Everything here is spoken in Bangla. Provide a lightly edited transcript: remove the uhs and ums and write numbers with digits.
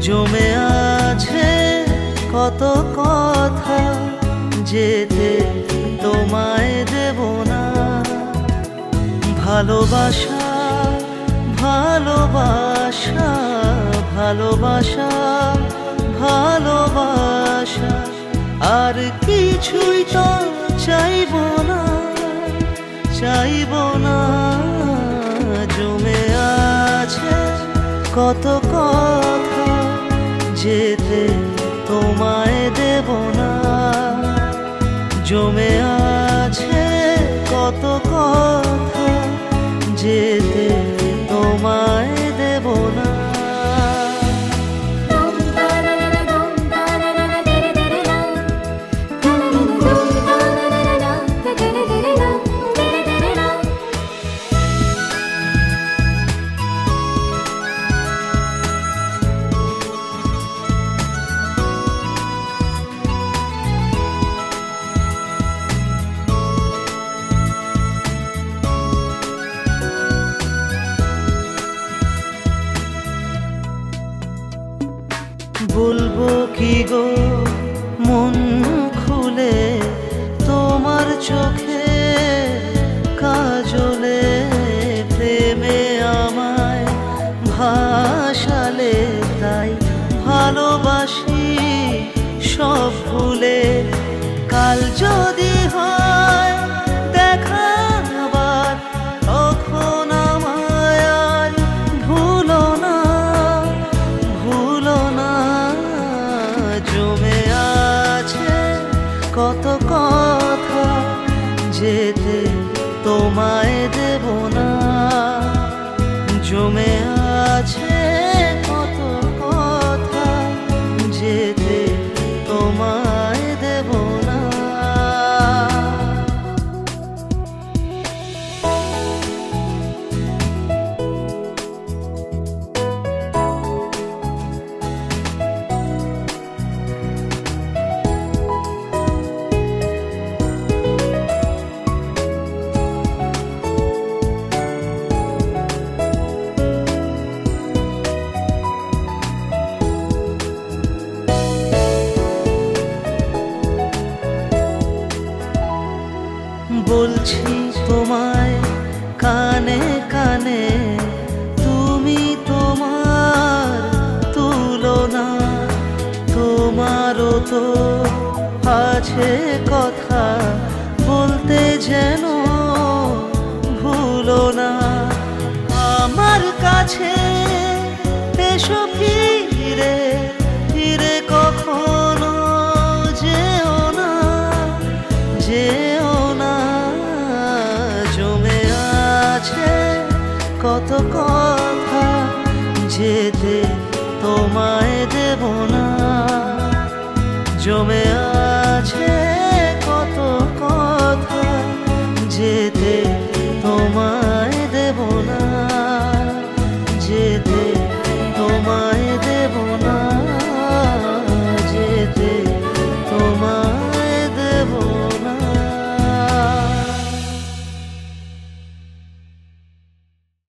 জমে আছে কত কথা, যেতে তোমায় দেব না। ভালোবাসা ভালোবাসা ভালোবাসা ভালোবাসা, আর কিছুই তো চাইব না, চাইব না। জমে আছে কত কথা, যেতে তোমায় দেব না। জমে আছে কত কথা, যেতে তোমায় দেব না। বলবো কি গো মন খুলে তোমার চোখে কাজলে, প্রেমে আমায় ভাসালে, তাই ভালোবাসি সব ভুলে। কাল যদি হয় দেখা আবার, তখন আমায় আর ভুলো না, ভুলো না। জমে আছে কত কথা, যেতে তোমায় দেব না। জমে আছে কত কথা, যেতে তোমায় দেব না। বলছি তোমায় কানে কানে, তুমি তোমার তুলনা। তোমারও তো আছে কথা বলতে, যেন ভুলো না। আমার কাছে এসো ফিরে, ফিরে কখনো যেও না, যেও না। জমে আছে কত কথা, যেতে তোমায় দেব না। জমে আছে